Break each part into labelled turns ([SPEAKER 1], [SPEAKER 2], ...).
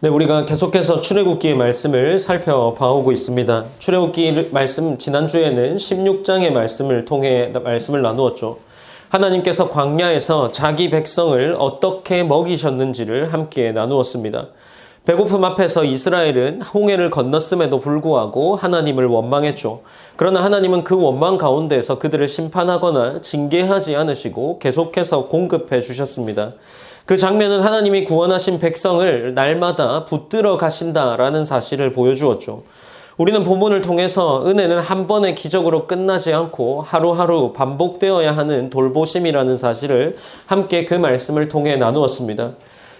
[SPEAKER 1] 네, 우리가 계속해서 출애굽기의 말씀을 살펴봐오고 있습니다. 출애굽기 말씀 지난주에는 16장의 말씀을 통해 말씀을 나누었죠. 하나님께서 광야에서 자기 백성을 어떻게 먹이셨는지를 함께 나누었습니다. 배고픔 앞에서 이스라엘은 홍해를 건넜음에도 불구하고 하나님을 원망했죠. 그러나 하나님은 그 원망 가운데서 그들을 심판하거나 징계하지 않으시고 계속해서 공급해 주셨습니다. 그 장면은 하나님이 구원하신 백성을 날마다 붙들어 가신다라는 사실을 보여주었죠. 우리는 본문을 통해서 은혜는 한 번의 기적으로 끝나지 않고 하루하루 반복되어야 하는 돌보심이라는 사실을 함께 그 말씀을 통해 나누었습니다.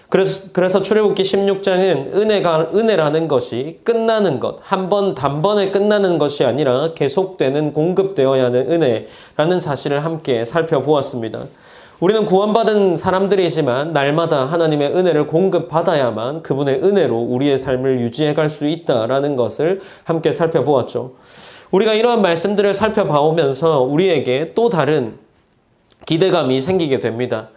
[SPEAKER 1] 그래서 출애굽기 16장은 은혜라는 것이 끝나는 것, 한 번 단번에 끝나는 것이 아니라 계속되는 공급되어야 하는 은혜라는 사실을 함께 살펴보았습니다. 우리는 구원받은 사람들이지만 날마다 하나님의 은혜를 공급받아야만 그분의 은혜로 우리의 삶을 유지해 갈 수 있다라는 것을 함께 살펴보았죠. 우리가 이러한 말씀들을 살펴봐오면서 우리에게 또 다른 기대감이 생기게 됩니다.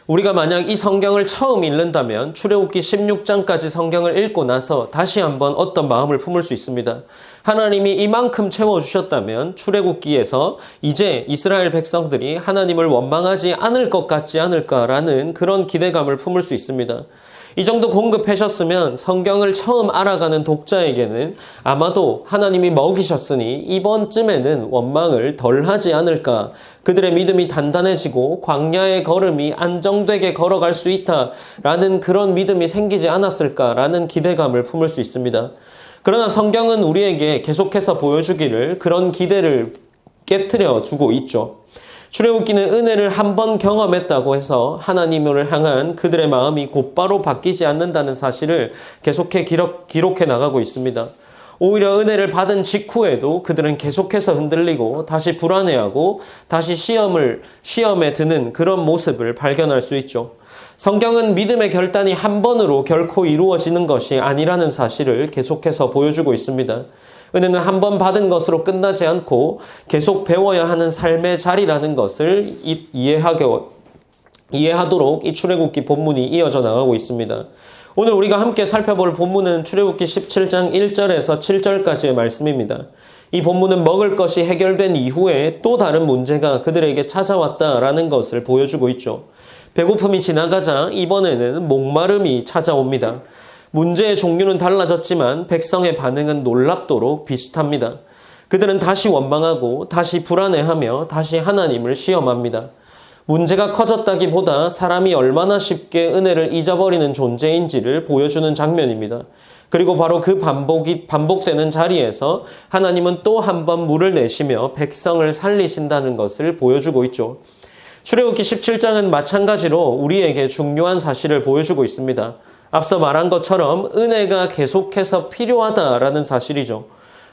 [SPEAKER 1] 우리가 만약 이 성경을 처음 읽는다면 출애굽기 16장까지 성경을 읽고 나서 다시 한번 어떤 마음을 품을 수 있습니다. 하나님이 이만큼 채워주셨다면 출애굽기에서 이제 이스라엘 백성들이 하나님을 원망하지 않을 것 같지 않을까라는 그런 기대감을 품을 수 있습니다. 이 정도 공급하셨으면 성경을 처음 알아가는 독자에게는 아마도 하나님이 먹이셨으니 이번쯤에는 원망을 덜 하지 않을까, 그들의 믿음이 단단해지고 광야의 걸음이 안정되게 걸어갈 수 있다라는 그런 믿음이 생기지 않았을까라는 기대감을 품을 수 있습니다. 그러나 성경은 우리에게 계속해서 보여주기를 그런 기대를 깨트려 주고 있죠. 출애굽기는 은혜를 한 번 경험했다고 해서 하나님을 향한 그들의 마음이 곧바로 바뀌지 않는다는 사실을 계속해 기록해 나가고 있습니다. 오히려 은혜를 받은 직후에도 그들은 계속해서 흔들리고 다시 불안해하고 다시 시험에 드는 그런 모습을 발견할 수 있죠. 성경은 믿음의 결단이 한 번으로 결코 이루어지는 것이 아니라는 사실을 계속해서 보여주고 있습니다. 은혜는 한 번 받은 것으로 끝나지 않고 계속 배워야 하는 삶의 자리라는 것을 이해하도록 이 출애굽기 본문이 이어져 나가고 있습니다. 오늘 우리가 함께 살펴볼 본문은 출애굽기 17장 1절에서 7절까지의 말씀입니다. 이 본문은 먹을 것이 해결된 이후에 또 다른 문제가 그들에게 찾아왔다라는 것을 보여주고 있죠. 배고픔이 지나가자 이번에는 목마름이 찾아옵니다. 문제의 종류는 달라졌지만 백성의 반응은 놀랍도록 비슷합니다. 그들은 다시 원망하고 다시 불안해하며 다시 하나님을 시험합니다. 문제가 커졌다기보다 사람이 얼마나 쉽게 은혜를 잊어버리는 존재인지를 보여주는 장면입니다. 그리고 바로 그 반복되는 자리에서 하나님은 또 한 번 물을 내시며 백성을 살리신다는 것을 보여주고 있죠. 출애굽기 17장은 마찬가지로 우리에게 중요한 사실을 보여주고 있습니다. 앞서 말한 것처럼 은혜가 계속해서 필요하다라는 사실이죠.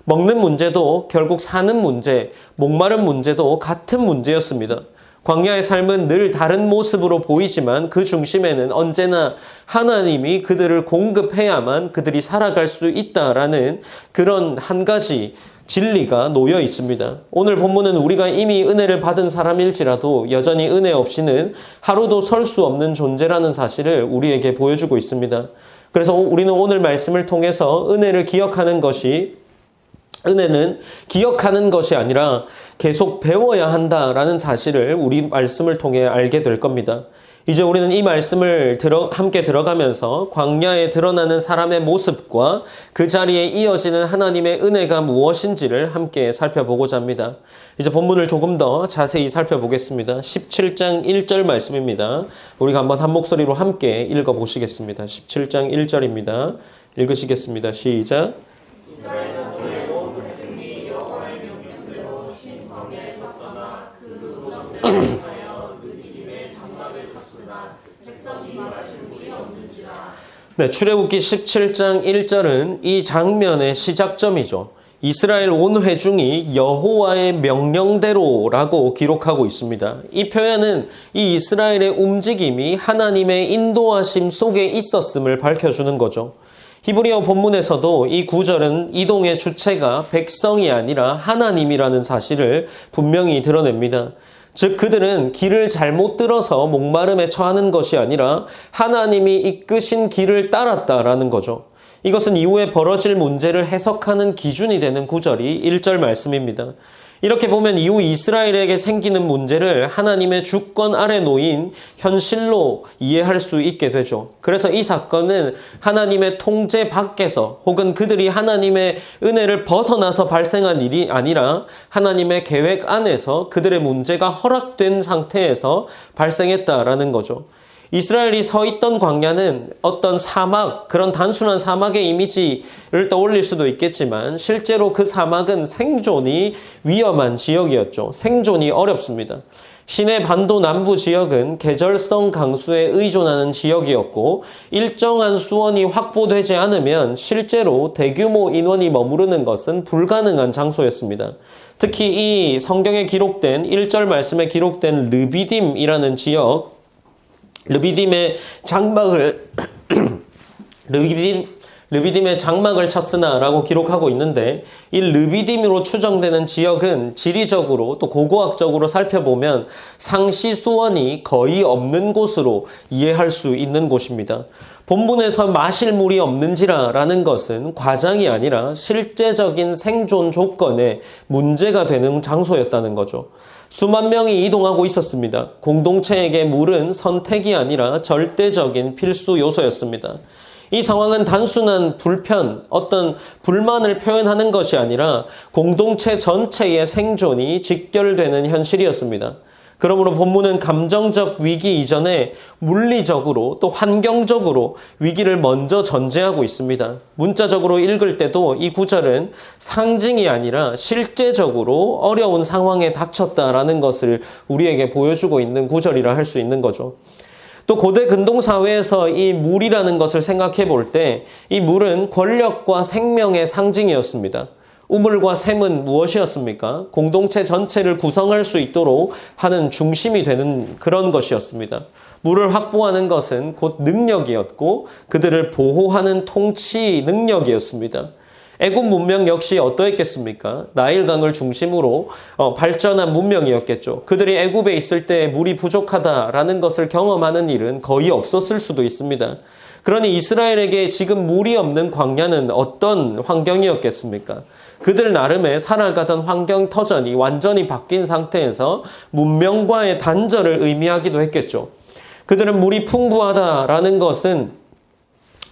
[SPEAKER 1] 먹는 문제도 결국 사는 문제, 목마른 문제도 같은 문제였습니다. 광야의 삶은 늘 다른 모습으로 보이지만 그 중심에는 언제나 하나님이 그들을 공급해야만 그들이 살아갈 수 있다라는 그런 한 가지 진리가 놓여 있습니다. 오늘 본문은 우리가 이미 은혜를 받은 사람일지라도 여전히 은혜 없이는 하루도 설 수 없는 존재라는 사실을 우리에게 보여주고 있습니다. 그래서 우리는 오늘 말씀을 통해서 은혜는 기억하는 것이 아니라 계속 배워야 한다라는 사실을 우리 말씀을 통해 알게 될 겁니다. 이제 우리는 이 말씀을 함께 들어가면서 광야에 드러나는 사람의 모습과 그 자리에 이어지는 하나님의 은혜가 무엇인지를 함께 살펴보고자 합니다. 이제 본문을 조금 더 자세히 살펴보겠습니다. 17장 1절 말씀입니다. 우리가 한번 한 목소리로 함께 읽어보시겠습니다. 17장 1절입니다. 읽으시겠습니다. 시작. 네, 출애굽기 17장 1절은 이 장면의 시작점이죠. 이스라엘 온 회중이 여호와의 명령대로라고 기록하고 있습니다. 이 표현은 이 이스라엘의 움직임이 하나님의 인도하심 속에 있었음을 밝혀주는 거죠. 히브리어 본문에서도 이 구절은 이동의 주체가 백성이 아니라 하나님이라는 사실을 분명히 드러냅니다. 즉 그들은 길을 잘못 들어서 목마름에 처하는 것이 아니라 하나님이 이끄신 길을 따랐다라는 거죠. 이것은 이후에 벌어질 문제를 해석하는 기준이 되는 구절이 1절 말씀입니다. 이렇게 보면 이후 이스라엘에게 생기는 문제를 하나님의 주권 아래 놓인 현실로 이해할 수 있게 되죠. 그래서 이 사건은 하나님의 통제 밖에서 혹은 그들이 하나님의 은혜를 벗어나서 발생한 일이 아니라 하나님의 계획 안에서 그들의 문제가 허락된 상태에서 발생했다라는 거죠. 이스라엘이 서 있던 광야는 어떤 사막, 그런 단순한 사막의 이미지를 떠올릴 수도 있겠지만 실제로 그 사막은 생존이 위험한 지역이었죠. 생존이 어렵습니다. 시내 반도 남부 지역은 계절성 강수에 의존하는 지역이었고 일정한 수원이 확보되지 않으면 실제로 대규모 인원이 머무르는 것은 불가능한 장소였습니다. 특히 이 성경에 기록된 1절 말씀에 기록된 르비딤이라는 지역, 르비딤의 장막을 르비딤의 장막을 쳤으나라고 기록하고 있는데 이 르비딤으로 추정되는 지역은 지리적으로 또 고고학적으로 살펴보면 상시 수원이 거의 없는 곳으로 이해할 수 있는 곳입니다. 본문에서 마실 물이 없는지라라는 것은 과장이 아니라 실제적인 생존 조건에 문제가 되는 장소였다는 거죠. 수만 명이 이동하고 있었습니다. 공동체에게 물은 선택이 아니라 절대적인 필수 요소였습니다. 이 상황은 단순한 불편, 어떤 불만을 표현하는 것이 아니라 공동체 전체의 생존이 직결되는 현실이었습니다. 그러므로 본문은 감정적 위기 이전에 물리적으로 또 환경적으로 위기를 먼저 전제하고 있습니다. 문자적으로 읽을 때도 이 구절은 상징이 아니라 실제적으로 어려운 상황에 닥쳤다라는 것을 우리에게 보여주고 있는 구절이라 할 수 있는 거죠. 또 고대 근동 사회에서 이 물이라는 것을 생각해 볼 때 이 물은 권력과 생명의 상징이었습니다. 우물과 샘은 무엇이었습니까? 공동체 전체를 구성할 수 있도록 하는 중심이 되는 그런 것이었습니다. 물을 확보하는 것은 곧 능력이었고 그들을 보호하는 통치 능력이었습니다. 애굽 문명 역시 어떠했겠습니까? 나일강을 중심으로 발전한 문명이었겠죠. 그들이 애굽에 있을 때 물이 부족하다라는 것을 경험하는 일은 거의 없었을 수도 있습니다. 그러니 이스라엘에게 지금 물이 없는 광야는 어떤 환경이었겠습니까? 그들 나름의 살아가던 환경 터전이 완전히 바뀐 상태에서 문명과의 단절을 의미하기도 했겠죠. 그들은 물이 풍부하다라는 것은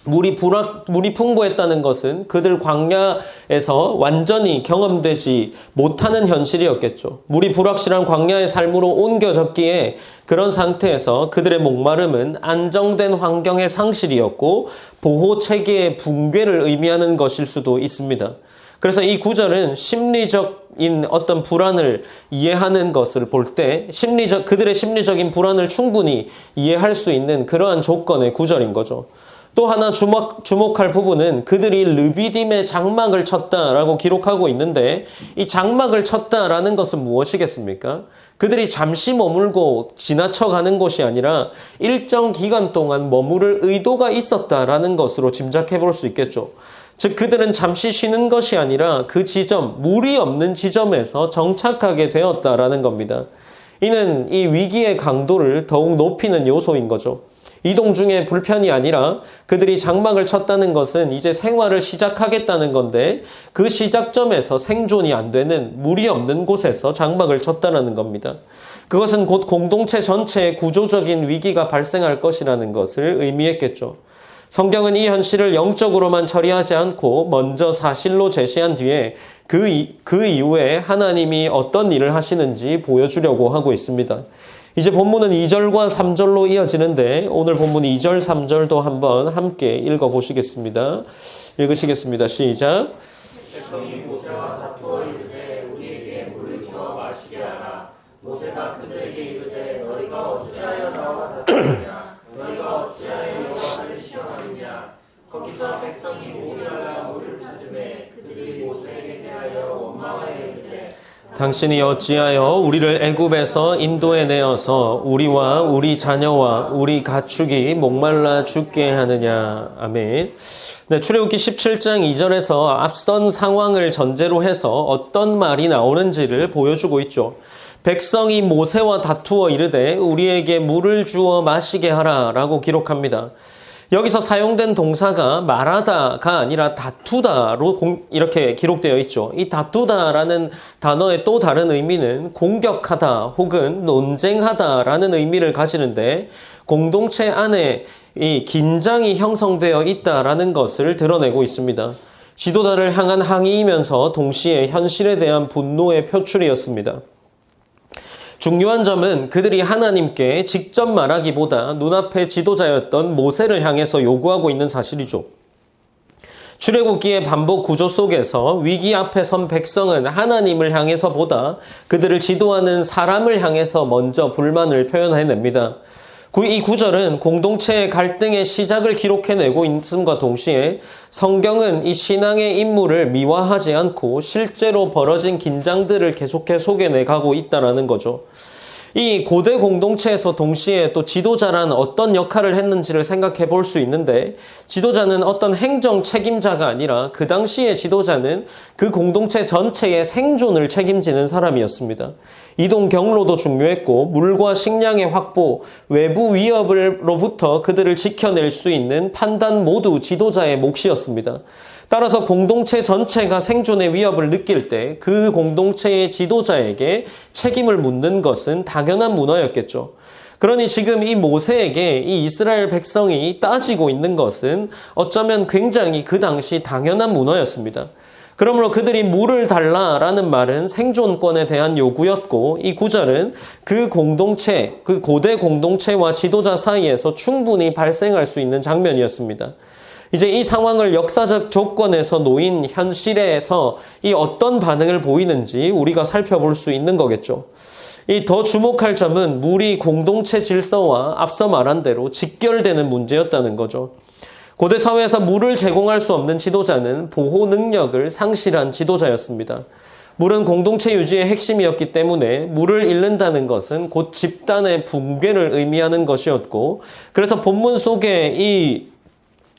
[SPEAKER 1] 물이 풍부했다는 것은 그들 광야에서 완전히 경험되지 못하는 현실이었겠죠. 물이 불확실한 광야의 삶으로 옮겨졌기에 그런 상태에서 그들의 목마름은 안정된 환경의 상실이었고 보호 체계의 붕괴를 의미하는 것일 수도 있습니다. 그래서 이 구절은 심리적인 어떤 불안을 이해하는 것을 볼 때 그들의 심리적인 불안을 충분히 이해할 수 있는 그러한 조건의 구절인 거죠. 또 하나 주목할 부분은 그들이 르비딤의 장막을 쳤다라고 기록하고 있는데 이 장막을 쳤다라는 것은 무엇이겠습니까? 그들이 잠시 머물고 지나쳐가는 곳이 아니라 일정 기간 동안 머무를 의도가 있었다라는 것으로 짐작해 볼 수 있겠죠. 즉 그들은 잠시 쉬는 것이 아니라 그 지점, 물이 없는 지점에서 정착하게 되었다라는 겁니다. 이는 이 위기의 강도를 더욱 높이는 요소인 거죠. 이동 중에 불편이 아니라 그들이 장막을 쳤다는 것은 이제 생활을 시작하겠다는 건데 그 시작점에서 생존이 안 되는 물이 없는 곳에서 장막을 쳤다는 겁니다. 그것은 곧 공동체 전체에 구조적인 위기가 발생할 것이라는 것을 의미했겠죠. 성경은 이 현실을 영적으로만 처리하지 않고 먼저 사실로 제시한 뒤에 그 이후에 하나님이 어떤 일을 하시는지 보여주려고 하고 있습니다. 이제 본문은 2절과 3절로 이어지는데 오늘 본문 2절, 3절도 한번 함께 읽어보시겠습니다. 읽으시겠습니다. 시작.
[SPEAKER 2] 백성이 모세와 다투어 이르되 우리에게 물을 주어 마시게 하라. 모세가 그들에게 이르되 너희가 어찌하여 나와 다투느냐? 너희가 어찌하여 여호와를 시험하느냐? 거기서 백성이 목말라 물을 찾으매 그들이 모세에게 대하여 원망하여 이르되
[SPEAKER 1] 당신이 어찌하여 우리를 애굽에서 인도해 내어서 우리와 우리 자녀와 우리 가축이 목말라 죽게 하느냐. 아멘. 네, 출애굽기 17장 2절에서 앞선 상황을 전제로 해서 어떤 말이 나오는지를 보여주고 있죠. 백성이 모세와 다투어 이르되 우리에게 물을 주어 마시게 하라 라고 기록합니다. 여기서 사용된 동사가 말하다가 아니라 다투다로 이렇게 기록되어 있죠. 이 다투다라는 단어의 또 다른 의미는 공격하다 혹은 논쟁하다라는 의미를 가지는데 공동체 안에 이 긴장이 형성되어 있다라는 것을 드러내고 있습니다. 지도자를 향한 항의이면서 동시에 현실에 대한 분노의 표출이었습니다. 중요한 점은 그들이 하나님께 직접 말하기보다 눈앞의 지도자였던 모세를 향해서 요구하고 있는 사실이죠. 출애굽기의 반복 구조 속에서 위기 앞에 선 백성은 하나님을 향해서보다 그들을 지도하는 사람을 향해서 먼저 불만을 표현해냅니다. 이 구절은 공동체의 갈등의 시작을 기록해내고 있음과 동시에 성경은 이 신앙의 임무를 미화하지 않고 실제로 벌어진 긴장들을 계속해 소개내가고 있다는 거죠. 이 고대 공동체에서 동시에 또 지도자란 어떤 역할을 했는지를 생각해 볼 수 있는데 지도자는 어떤 행정 책임자가 아니라 그 당시의 지도자는 그 공동체 전체의 생존을 책임지는 사람이었습니다. 이동 경로도 중요했고 물과 식량의 확보, 외부 위협으로부터 그들을 지켜낼 수 있는 판단 모두 지도자의 몫이었습니다. 따라서 공동체 전체가 생존의 위협을 느낄 때 그 공동체의 지도자에게 책임을 묻는 것은 당연한 문화였겠죠. 그러니 지금 이 모세에게 이 이스라엘 백성이 따지고 있는 것은 어쩌면 굉장히 그 당시 당연한 문화였습니다. 그러므로 그들이 물을 달라라는 말은 생존권에 대한 요구였고 이 구절은 그 공동체, 그 고대 공동체와 지도자 사이에서 충분히 발생할 수 있는 장면이었습니다. 이제 이 상황을 역사적 조건에서 놓인 현실에서 이 어떤 반응을 보이는지 우리가 살펴볼 수 있는 거겠죠. 이 더 주목할 점은 물이 공동체 질서와 앞서 말한 대로 직결되는 문제였다는 거죠. 고대 사회에서 물을 제공할 수 없는 지도자는 보호 능력을 상실한 지도자였습니다. 물은 공동체 유지의 핵심이었기 때문에 물을 잃는다는 것은 곧 집단의 붕괴를 의미하는 것이었고 그래서 본문 속에 이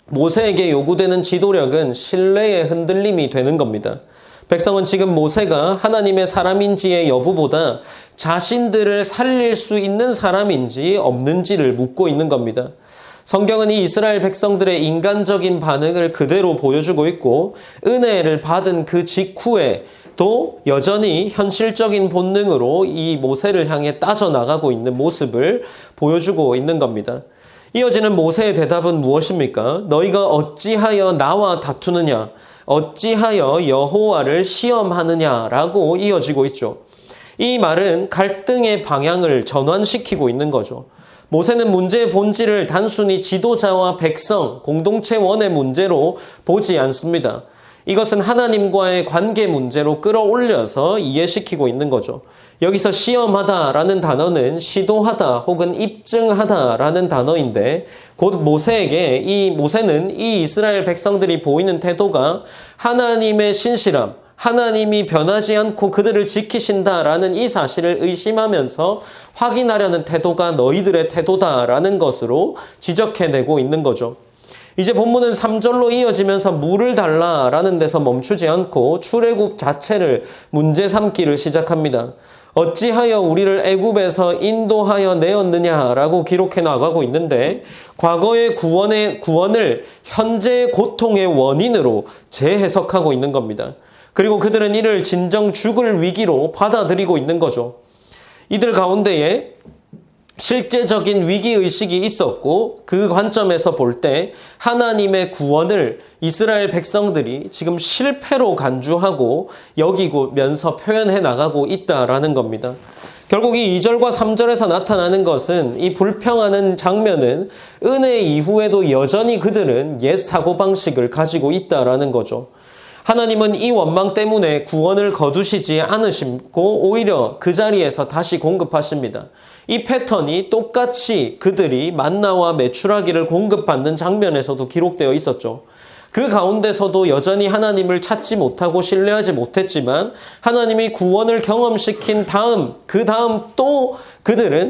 [SPEAKER 1] 모세에게 요구되는 지도력은 신뢰의 흔들림이 되는 겁니다. 백성은 지금 모세가 하나님의 사람인지의 여부보다 자신들을 살릴 수 있는 사람인지 없는지를 묻고 있는 겁니다. 성경은 이 이스라엘 백성들의 인간적인 반응을 그대로 보여주고 있고 은혜를 받은 그 직후에 또 여전히 현실적인 본능으로 이 모세를 향해 따져나가고 있는 모습을 보여주고 있는 겁니다. 이어지는 모세의 대답은 무엇입니까? 너희가 어찌하여 나와 다투느냐? 어찌하여 여호와를 시험하느냐라고 이어지고 있죠. 이 말은 갈등의 방향을 전환시키고 있는 거죠. 모세는 문제의 본질을 단순히 지도자와 백성, 공동체원의 문제로 보지 않습니다. 이것은 하나님과의 관계 문제로 끌어올려서 이해시키고 있는 거죠. 여기서 시험하다라는 단어는 시도하다 혹은 입증하다라는 단어인데 곧 모세는 이 이스라엘 백성들이 보이는 태도가 하나님의 신실함, 하나님이 변하지 않고 그들을 지키신다라는 이 사실을 의심하면서 확인하려는 태도가 너희들의 태도다라는 것으로 지적해내고 있는 거죠. 이제 본문은 3절로 이어지면서 물을 달라라는 데서 멈추지 않고 출애굽 자체를 문제 삼기를 시작합니다. 어찌하여 우리를 애굽에서 인도하여 내었느냐라고 기록해 나가고 있는데 과거의 구원을 현재의 고통의 원인으로 재해석하고 있는 겁니다. 그리고 그들은 이를 진정 죽을 위기로 받아들이고 있는 거죠. 이들 가운데에 실제적인 위기의식이 있었고 그 관점에서 볼 때 하나님의 구원을 이스라엘 백성들이 지금 실패로 간주하고 여기면서 표현해 나가고 있다라는 겁니다. 결국 이 2절과 3절에서 나타나는 것은 이 불평하는 장면은 은혜 이후에도 여전히 그들은 옛 사고방식을 가지고 있다라는 거죠. 하나님은 이 원망 때문에 구원을 거두시지 않으시고 오히려 그 자리에서 다시 공급하십니다. 이 패턴이 똑같이 그들이 만나와 메추라기를 공급받는 장면에서도 기록되어 있었죠. 그 가운데서도 여전히 하나님을 찾지 못하고 신뢰하지 못했지만 하나님이 구원을 경험시킨 다음 또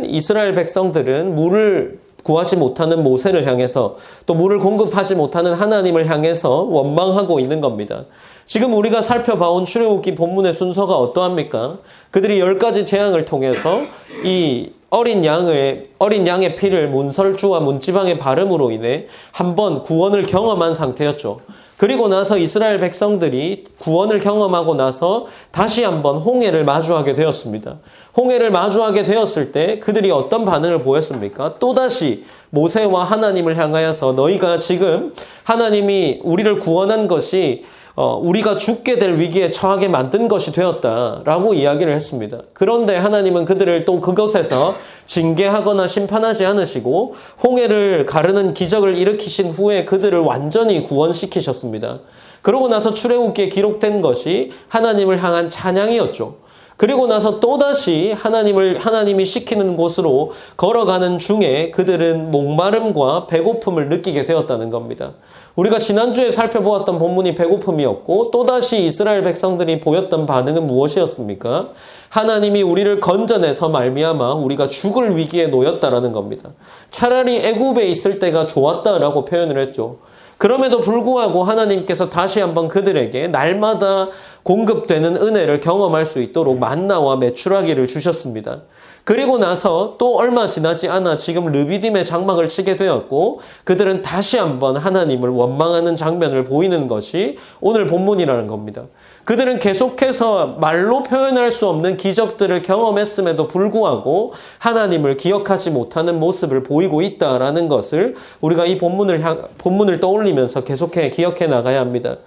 [SPEAKER 1] 이스라엘 백성들은 물을 구하지 못하는 모세를 향해서 또 물을 공급하지 못하는 하나님을 향해서 원망하고 있는 겁니다. 지금 우리가 살펴봐온 출애굽기 본문의 순서가 어떠합니까? 그들이 10가지 재앙을 통해서 이 어린 양의 피를 문설주와 문지방에 바름으로 인해 한번 구원을 경험한 상태였죠. 그리고 나서 이스라엘 백성들이 구원을 경험하고 나서 다시 한번 홍해를 마주하게 되었습니다. 홍해를 마주하게 되었을 때 그들이 어떤 반응을 보였습니까? 또다시 모세와 하나님을 향하여서 너희가 지금 하나님이 우리를 구원한 것이 우리가 죽게 될 위기에 처하게 만든 것이 되었다라고 이야기를 했습니다. 그런데 하나님은 그들을 또 그것에서 징계하거나 심판하지 않으시고 홍해를 가르는 기적을 일으키신 후에 그들을 완전히 구원시키셨습니다. 그러고 나서 출애굽기에 기록된 것이 하나님을 향한 찬양이었죠. 그리고 나서 또다시 하나님이 시키는 곳으로 걸어가는 중에 그들은 목마름과 배고픔을 느끼게 되었다는 겁니다. 우리가 지난주에 살펴보았던 본문이 배고픔이었고 또다시 이스라엘 백성들이 보였던 반응은 무엇이었습니까? 하나님이 우리를 건져내서 말미암아 우리가 죽을 위기에 놓였다라는 겁니다. 차라리 애굽에 있을 때가 좋았다라고 표현을 했죠. 그럼에도 불구하고 하나님께서 다시 한번 그들에게 날마다 공급되는 은혜를 경험할 수 있도록 만나와 메추라기를 주셨습니다. 그리고 나서 또 얼마 지나지 않아 지금 르비딤의 장막을 치게 되었고 그들은 다시 한번 하나님을 원망하는 장면을 보이는 것이 오늘 본문이라는 겁니다. 그들은 계속해서 말로 표현할 수 없는 기적들을 경험했음에도 불구하고 하나님을 기억하지 못하는 모습을 보이고 있다라는 것을 우리가 이 본문을 떠올리면서 계속해 기억해 나가야 합니다.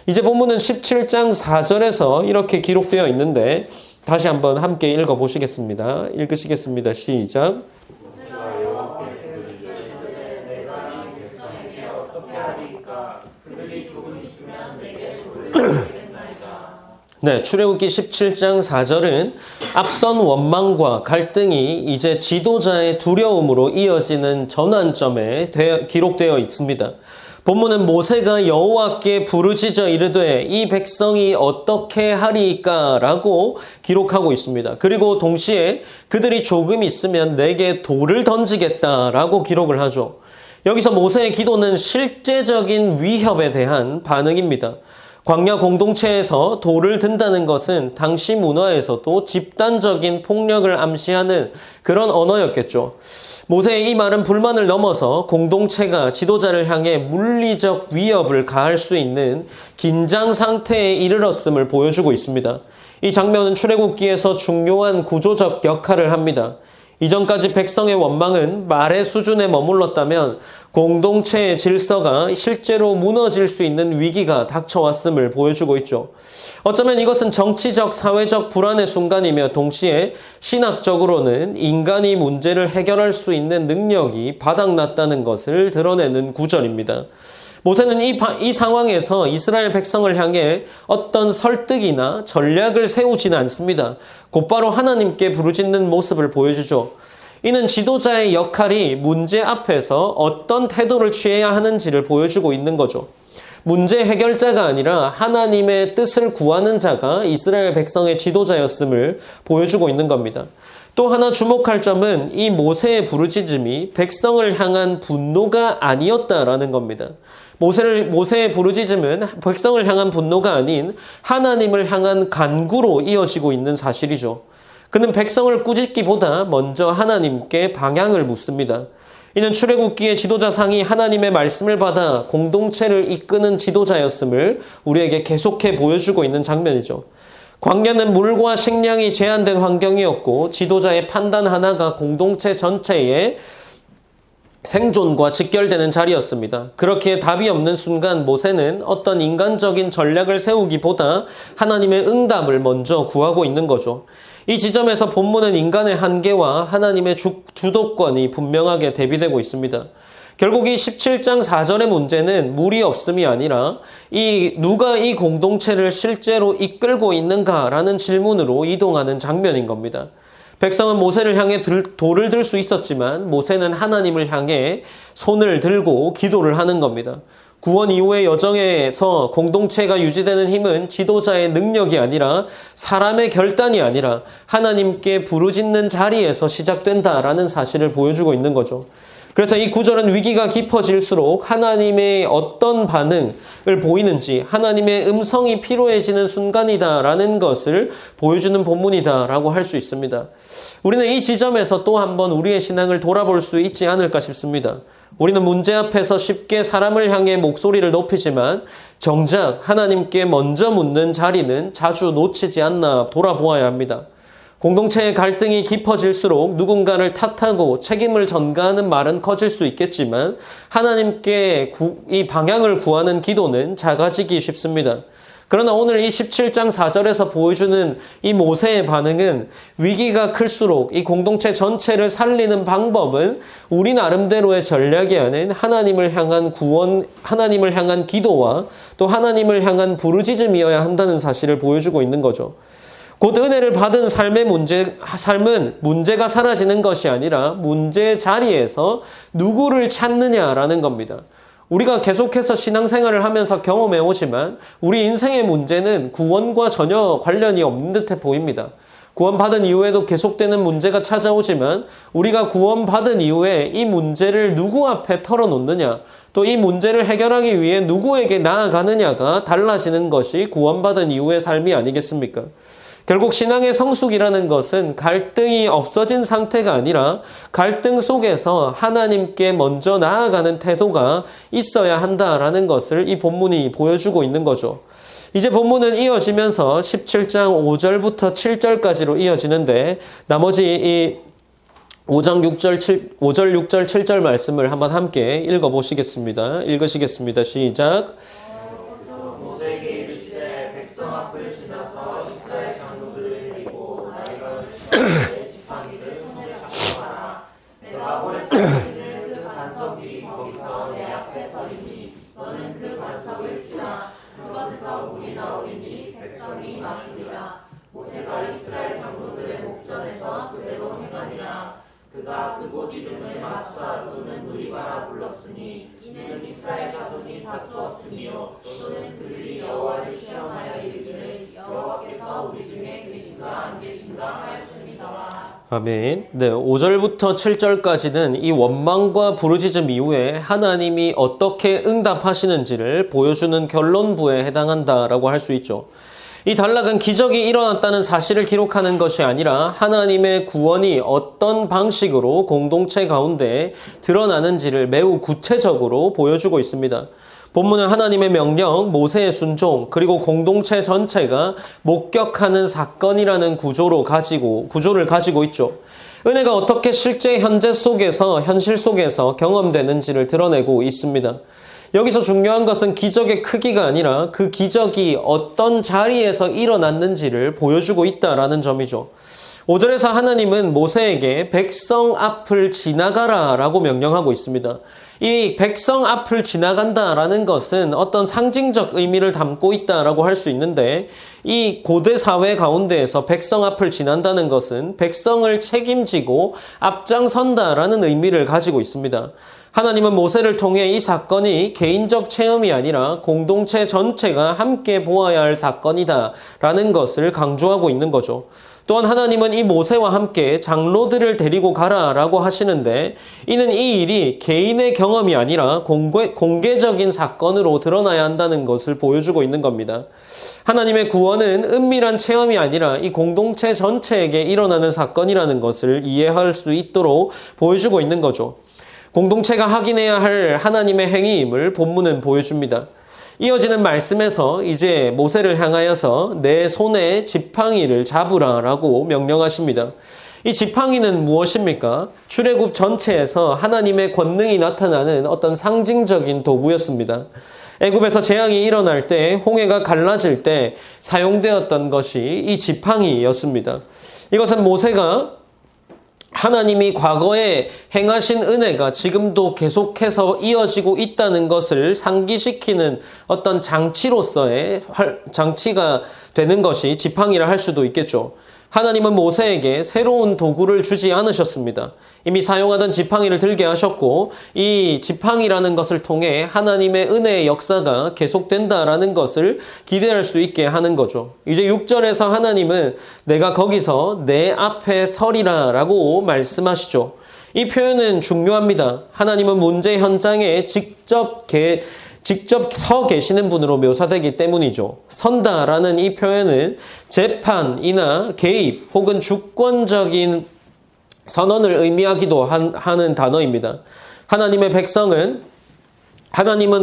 [SPEAKER 1] 이제 본문은 17장 4절에서 이렇게 기록되어 있는데 다시 한번 함께 읽어보시겠습니다. 읽으시겠습니다. 시작.
[SPEAKER 2] 내가 여호와께 부르짖으되 내가 이 백성에게 어떻게 하리까 그들이 조금 있으면 내게 돌을 던지겠나이다.
[SPEAKER 1] 네, 출애굽기 17장 4절은 앞선 원망과 갈등이 이제 지도자의 두려움으로 이어지는 전환점에 기록되어 있습니다. 본문은 모세가 여호와께 부르짖어 이르되 이 백성이 어떻게 하리까? 라고 기록하고 있습니다. 그리고 동시에 그들이 조금 있으면 내게 돌을 던지겠다라고 기록을 하죠. 여기서 모세의 기도는 실제적인 위협에 대한 반응입니다. 광야 공동체에서 돌을 든다는 것은 당시 문화에서도 집단적인 폭력을 암시하는 그런 언어였겠죠. 모세의 이 말은 불만을 넘어서 공동체가 지도자를 향해 물리적 위협을 가할 수 있는 긴장 상태에 이르렀음을 보여주고 있습니다. 이 장면은 출애굽기에서 중요한 구조적 역할을 합니다. 이전까지 백성의 원망은 말의 수준에 머물렀다면 공동체의 질서가 실제로 무너질 수 있는 위기가 닥쳐왔음을 보여주고 있죠. 어쩌면 이것은 정치적, 사회적 불안의 순간이며 동시에 신학적으로는 인간이 문제를 해결할 수 있는 능력이 바닥났다는 것을 드러내는 구절입니다. 모세는 이 상황에서 이스라엘 백성을 향해 어떤 설득이나 전략을 세우지는 않습니다. 곧바로 하나님께 부르짖는 모습을 보여주죠. 이는 지도자의 역할이 문제 앞에서 어떤 태도를 취해야 하는지를 보여주고 있는 거죠. 문제 해결자가 아니라 하나님의 뜻을 구하는 자가 이스라엘 백성의 지도자였음을 보여주고 있는 겁니다. 또 하나 주목할 점은 이 모세의 부르짖음이 백성을 향한 분노가 아니었다라는 겁니다. 모세의 부르짖음은 백성을 향한 분노가 아닌 하나님을 향한 간구로 이어지고 있는 사실이죠. 그는 백성을 꾸짖기보다 먼저 하나님께 방향을 묻습니다. 이는 출애굽기의 지도자상이 하나님의 말씀을 받아 공동체를 이끄는 지도자였음을 우리에게 계속해 보여주고 있는 장면이죠. 광야는 물과 식량이 제한된 환경이었고 지도자의 판단 하나가 공동체 전체의 생존과 직결되는 자리였습니다. 그렇기에 답이 없는 순간 모세는 어떤 인간적인 전략을 세우기보다 하나님의 응답을 먼저 구하고 있는 거죠. 이 지점에서 본문은 인간의 한계와 하나님의 주도권이 분명하게 대비되고 있습니다. 결국 이 17장 4절의 문제는 물이 없음이 아니라 누가 이 공동체를 실제로 이끌고 있는가라는 질문으로 이동하는 장면인 겁니다. 백성은 모세를 향해 돌을 들 수 있었지만 모세는 하나님을 향해 손을 들고 기도를 하는 겁니다. 구원 이후의 여정에서 공동체가 유지되는 힘은 지도자의 능력이 아니라 사람의 결단이 아니라 하나님께 부르짖는 자리에서 시작된다라는 사실을 보여주고 있는 거죠. 그래서 이 구절은 위기가 깊어질수록 하나님의 어떤 반응을 보이는지 하나님의 음성이 필요해지는 순간이다라는 것을 보여주는 본문이다라고 할 수 있습니다. 우리는 이 지점에서 또 한번 우리의 신앙을 돌아볼 수 있지 않을까 싶습니다. 우리는 문제 앞에서 쉽게 사람을 향해 목소리를 높이지만 정작 하나님께 먼저 묻는 자리는 자주 놓치지 않나 돌아보아야 합니다. 공동체의 갈등이 깊어질수록 누군가를 탓하고 책임을 전가하는 말은 커질 수 있겠지만 하나님께 이 방향을 구하는 기도는 작아지기 쉽습니다. 그러나 오늘 이 17장 4절에서 보여주는 이 모세의 반응은 위기가 클수록 이 공동체 전체를 살리는 방법은 우리 나름대로의 전략이 아닌 하나님을 향한 구원, 하나님을 향한 기도와 또 하나님을 향한 부르짖음이어야 한다는 사실을 보여주고 있는 거죠. 곧 은혜를 받은 삶은 문제가 사라지는 것이 아니라 문제 자리에서 누구를 찾느냐라는 겁니다. 우리가 계속해서 신앙생활을 하면서 경험해 오지만 우리 인생의 문제는 구원과 전혀 관련이 없는 듯해 보입니다. 구원받은 이후에도 계속되는 문제가 찾아오지만 우리가 구원받은 이후에 이 문제를 누구 앞에 털어놓느냐, 또 이 문제를 해결하기 위해 누구에게 나아가느냐가 달라지는 것이 구원받은 이후의 삶이 아니겠습니까? 결국 신앙의 성숙이라는 것은 갈등이 없어진 상태가 아니라 갈등 속에서 하나님께 먼저 나아가는 태도가 있어야 한다라는 것을 이 본문이 보여주고 있는 거죠. 이제 본문은 이어지면서 17장 5절부터 7절까지로 이어지는데 나머지 이 5장 6절, 6절, 7절 말씀을 한번 함께 읽어보시겠습니다. 읽으시겠습니다. 시작.
[SPEAKER 2] 모세에게 이르시되 백성 앞을 지나서 이스라엘 장로들을 데리고 나이가 내 지팡이를 손에 잡고 가라. 내가 오랫동안 있는 그 반석이 거기서 내 앞에 서리니 너는 그 반석을 치라. 그것에서 물이 나오리니 백성이 마시리라. 모세가 이스라엘 장로들의 목전에서 그대로 행하니라. 그가 그곳 이름을 마사 또는 무리바라 불렀으니 이는 이스라엘 자손이 다투었으니요 또는 그들이 여호와를 시험하여 이르기를 여호와께서 우리 중에 계신가 안 계신가 하였음이더라.
[SPEAKER 1] 아멘. 네, 5절부터 7절까지는 이 원망과 부르짖음 이후에 하나님이 어떻게 응답하시는지를 보여주는 결론부에 해당한다라고 할 수 있죠. 이 단락은 기적이 일어났다는 사실을 기록하는 것이 아니라 하나님의 구원이 어떤 방식으로 공동체 가운데 드러나는지를 매우 구체적으로 보여주고 있습니다. 본문은 하나님의 명령, 모세의 순종, 그리고 공동체 전체가 목격하는 사건이라는 구조를 가지고 있죠. 은혜가 어떻게 실제 현실 속에서 경험되는지를 드러내고 있습니다. 여기서 중요한 것은 기적의 크기가 아니라 그 기적이 어떤 자리에서 일어났는지를 보여주고 있다라는 점이죠. 5절에서 하나님은 모세에게 백성 앞을 지나가라 라고 명령하고 있습니다. 이 백성 앞을 지나간다라는 것은 어떤 상징적 의미를 담고 있다라고 할 수 있는데 이 고대 사회 가운데에서 백성 앞을 지난다는 것은 백성을 책임지고 앞장선다라는 의미를 가지고 있습니다. 하나님은 모세를 통해 이 사건이 개인적 체험이 아니라 공동체 전체가 함께 보아야 할 사건이다라는 것을 강조하고 있는 거죠. 또한 하나님은 이 모세와 함께 장로들을 데리고 가라라고 하시는데 이는 이 일이 개인의 경험이 아니라 공개적인 사건으로 드러나야 한다는 것을 보여주고 있는 겁니다. 하나님의 구원은 은밀한 체험이 아니라 이 공동체 전체에게 일어나는 사건이라는 것을 이해할 수 있도록 보여주고 있는 거죠. 공동체가 확인해야 할 하나님의 행위임을 본문은 보여줍니다. 이어지는 말씀에서 이제 모세를 향하여서 내 손에 지팡이를 잡으라라고 명령하십니다. 이 지팡이는 무엇입니까? 출애굽 전체에서 하나님의 권능이 나타나는 어떤 상징적인 도구였습니다. 애굽에서 재앙이 일어날 때, 홍해가 갈라질 때 사용되었던 것이 이 지팡이였습니다. 이것은 모세가 하나님이 과거에 행하신 은혜가 지금도 계속해서 이어지고 있다는 것을 상기시키는 어떤 장치로서의 장치가 되는 것이 지팡이라 할 수도 있겠죠. 하나님은 모세에게 새로운 도구를 주지 않으셨습니다. 이미 사용하던 지팡이를 들게 하셨고 이 지팡이라는 것을 통해 하나님의 은혜의 역사가 계속된다라는 것을 기대할 수 있게 하는 거죠. 이제 6절에서 하나님은 내가 거기서 내 앞에 서리라 라고 말씀하시죠. 이 표현은 중요합니다. 하나님은 문제 현장에 직접 서 계시는 분으로 묘사되기 때문이죠. 선다라는 이 표현은 재판이나 개입 혹은 주권적인 선언을 의미하기도 하는 단어입니다. 하나님은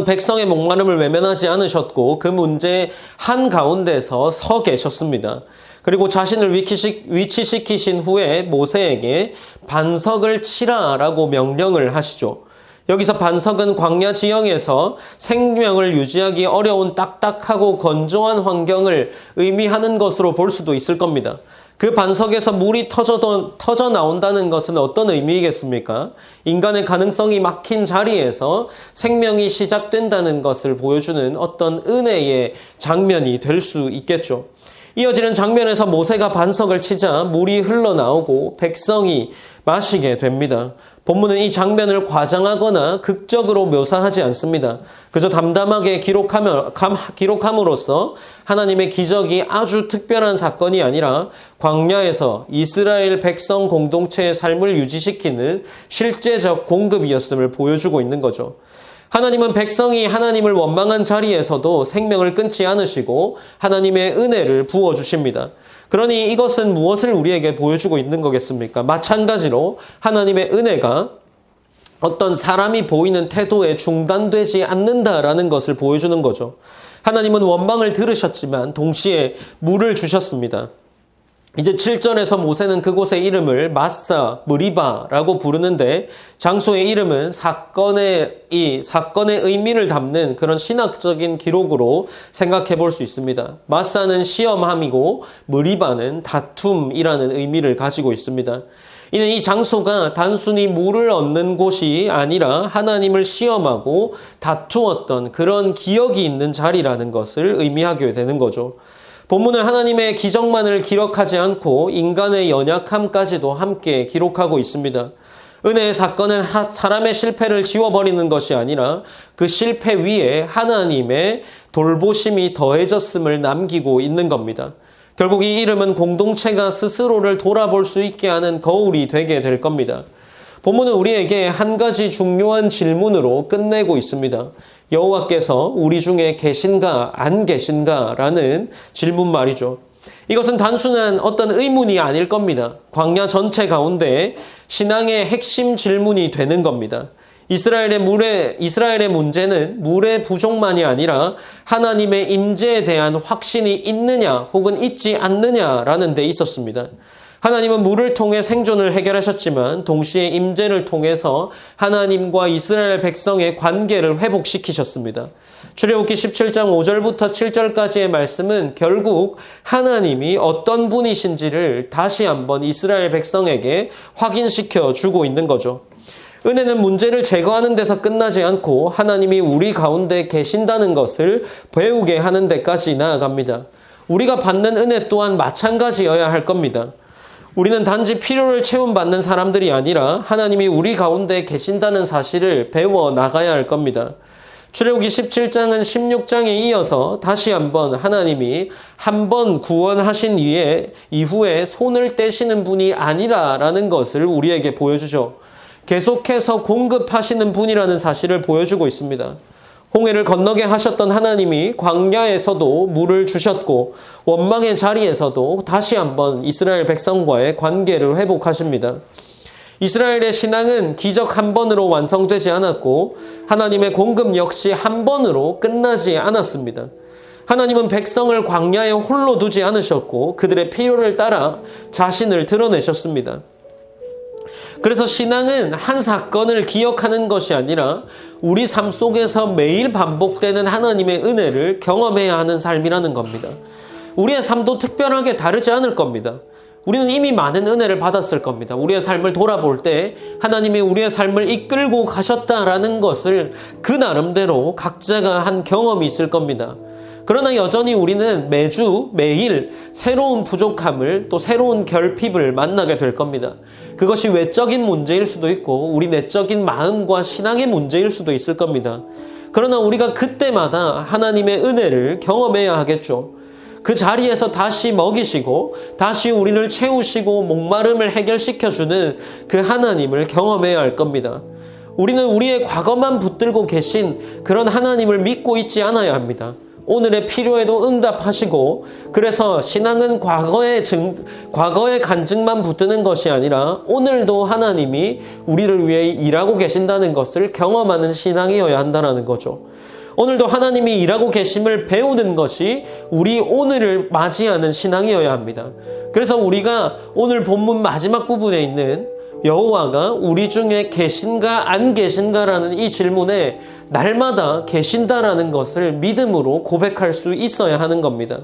[SPEAKER 1] 백성의 목마름을 외면하지 않으셨고 그 문제 한가운데서 서 계셨습니다. 그리고 자신을 위치시키신 후에 모세에게 반석을 치라라고 명령을 하시죠. 여기서 반석은 광야 지형에서 생명을 유지하기 어려운 딱딱하고 건조한 환경을 의미하는 것으로 볼 수도 있을 겁니다. 그 반석에서 물이 터져 나온다는 것은 어떤 의미이겠습니까? 인간의 가능성이 막힌 자리에서 생명이 시작된다는 것을 보여주는 어떤 은혜의 장면이 될 수 있겠죠. 이어지는 장면에서 모세가 반석을 치자 물이 흘러나오고 백성이 마시게 됩니다. 본문은 이 장면을 과장하거나 극적으로 묘사하지 않습니다. 그저 담담하게 기록함으로써 하나님의 기적이 아주 특별한 사건이 아니라 광야에서 이스라엘 백성 공동체의 삶을 유지시키는 실제적 공급이었음을 보여주고 있는 거죠. 하나님은 백성이 하나님을 원망한 자리에서도 생명을 끊지 않으시고 하나님의 은혜를 부어주십니다. 그러니 이것은 무엇을 우리에게 보여주고 있는 거겠습니까? 마찬가지로 하나님의 은혜가 어떤 사람이 보이는 태도에 중단되지 않는다라는 것을 보여주는 거죠. 하나님은 원망을 들으셨지만 동시에 물을 주셨습니다. 이제 7절에서 모세는 그곳의 이름을 마사, 무리바라고 부르는데 장소의 이름은 사건의 의미를 담는 그런 신학적인 기록으로 생각해 볼 수 있습니다. 마사는 시험함이고 무리바는 다툼이라는 의미를 가지고 있습니다. 이는 이 장소가 단순히 물을 얻는 곳이 아니라 하나님을 시험하고 다투었던 그런 기억이 있는 자리라는 것을 의미하게 되는 거죠. 본문은 하나님의 기적만을 기록하지 않고 인간의 연약함까지도 함께 기록하고 있습니다. 은혜의 사건은 사람의 실패를 지워버리는 것이 아니라 그 실패 위에 하나님의 돌보심이 더해졌음을 남기고 있는 겁니다. 결국 이 이름은 공동체가 스스로를 돌아볼 수 있게 하는 거울이 되게 될 겁니다. 본문은 우리에게 한 가지 중요한 질문으로 끝내고 있습니다. 여호와께서 우리 중에 계신가 안 계신가 라는 질문 말이죠. 이것은 단순한 어떤 의문이 아닐 겁니다. 광야 전체 가운데 신앙의 핵심 질문이 되는 겁니다. 이스라엘의 문제는 물의 부족만이 아니라 하나님의 임재에 대한 확신이 있느냐 혹은 있지 않느냐라는 데 있었습니다. 하나님은 물을 통해 생존을 해결하셨지만 동시에 임재를 통해서 하나님과 이스라엘 백성의 관계를 회복시키셨습니다. 출애굽기 17장 5절부터 7절까지의 말씀은 결국 하나님이 어떤 분이신지를 다시 한번 이스라엘 백성에게 확인시켜 주고 있는 거죠. 은혜는 문제를 제거하는 데서 끝나지 않고 하나님이 우리 가운데 계신다는 것을 배우게 하는 데까지 나아갑니다. 우리가 받는 은혜 또한 마찬가지여야 할 겁니다. 우리는 단지 필요를 채움받는 사람들이 아니라 하나님이 우리 가운데 계신다는 사실을 배워 나가야 할 겁니다. 출애굽기 17장은 16장에 이어서 다시 한번 하나님이 한 번 구원하신 이후에 손을 떼시는 분이 아니라라는 것을 우리에게 보여주죠. 계속해서 공급하시는 분이라는 사실을 보여주고 있습니다. 홍해를 건너게 하셨던 하나님이 광야에서도 물을 주셨고 원망의 자리에서도 다시 한번 이스라엘 백성과의 관계를 회복하십니다. 이스라엘의 신앙은 기적 한 번으로 완성되지 않았고 하나님의 공급 역시 한 번으로 끝나지 않았습니다. 하나님은 백성을 광야에 홀로 두지 않으셨고 그들의 필요를 따라 자신을 드러내셨습니다. 그래서 신앙은 한 사건을 기억하는 것이 아니라 우리 삶 속에서 매일 반복되는 하나님의 은혜를 경험해야 하는 삶이라는 겁니다. 우리의 삶도 특별하게 다르지 않을 겁니다. 우리는 이미 많은 은혜를 받았을 겁니다. 우리의 삶을 돌아볼 때 하나님이 우리의 삶을 이끌고 가셨다라는 것을 그 나름대로 각자가 한 경험이 있을 겁니다. 그러나 여전히 우리는 매일 새로운 부족함을 또 새로운 결핍을 만나게 될 겁니다. 그것이 외적인 문제일 수도 있고 우리 내적인 마음과 신앙의 문제일 수도 있을 겁니다. 그러나 우리가 그때마다 하나님의 은혜를 경험해야 하겠죠. 그 자리에서 다시 먹이시고 다시 우리를 채우시고 목마름을 해결시켜주는 그 하나님을 경험해야 할 겁니다. 우리는 우리의 과거만 붙들고 계신 그런 하나님을 믿고 있지 않아야 합니다. 오늘의 필요에도 응답하시고, 그래서 신앙은 과거의 간증만 붙드는 것이 아니라 오늘도 하나님이 우리를 위해 일하고 계신다는 것을 경험하는 신앙이어야 한다는 거죠. 오늘도 하나님이 일하고 계심을 배우는 것이 우리 오늘을 맞이하는 신앙이어야 합니다. 그래서 우리가 오늘 본문 마지막 부분에 있는 여호와가 우리 중에 계신가 안 계신가라는 이 질문에 날마다 계신다라는 것을 믿음으로 고백할 수 있어야 하는 겁니다.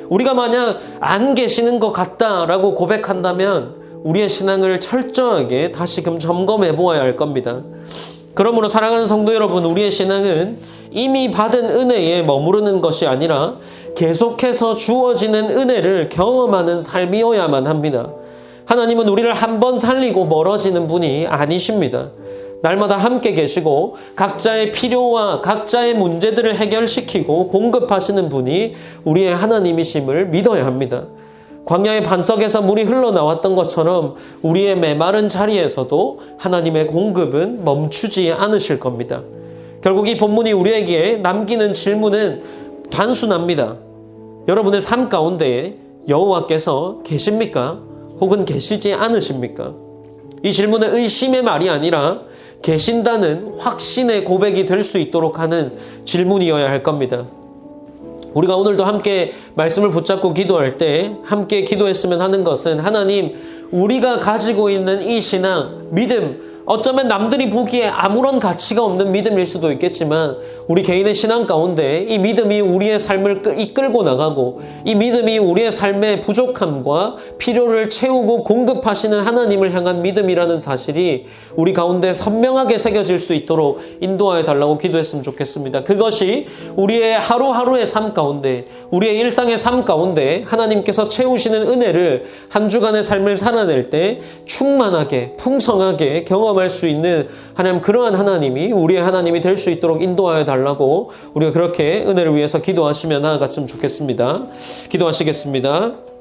[SPEAKER 1] 우리가 만약 안 계시는 것 같다라고 고백한다면 우리의 신앙을 철저하게 다시금 점검해 보아야 할 겁니다. 그러므로 사랑하는 성도 여러분, 우리의 신앙은 이미 받은 은혜에 머무르는 것이 아니라 계속해서 주어지는 은혜를 경험하는 삶이어야만 합니다. 하나님은 우리를 한 번 살리고 멀어지는 분이 아니십니다. 날마다 함께 계시고 각자의 필요와 각자의 문제들을 해결시키고 공급하시는 분이 우리의 하나님이심을 믿어야 합니다. 광야의 반석에서 물이 흘러나왔던 것처럼 우리의 메마른 자리에서도 하나님의 공급은 멈추지 않으실 겁니다. 결국 이 본문이 우리에게 남기는 질문은 단순합니다. 여러분의 삶 가운데 여호와께서 계십니까? 혹은 계시지 않으십니까? 이 질문은 의심의 말이 아니라 계신다는 확신의 고백이 될 수 있도록 하는 질문이어야 할 겁니다. 우리가 오늘도 함께 말씀을 붙잡고 기도할 때 함께 기도했으면 하는 것은, 하나님, 우리가 가지고 있는 이 신앙, 믿음, 어쩌면 남들이 보기에 아무런 가치가 없는 믿음일 수도 있겠지만 우리 개인의 신앙 가운데 이 믿음이 우리의 삶을 이끌고 나가고 이 믿음이 우리의 삶의 부족함과 필요를 채우고 공급하시는 하나님을 향한 믿음이라는 사실이 우리 가운데 선명하게 새겨질 수 있도록 인도하여 달라고 기도했으면 좋겠습니다. 그것이 우리의 하루하루의 삶 가운데, 우리의 일상의 삶 가운데 하나님께서 채우시는 은혜를 한 주간의 삶을 살아낼 때 충만하게 풍성하게 경험할 수 있는 하나님, 그러한 하나님이 우리의 하나님이 될 수 있도록 인도하여 달라고 우리가 그렇게 은혜를 위해서 기도하시며 나아갔으면 좋겠습니다. 기도하시겠습니다.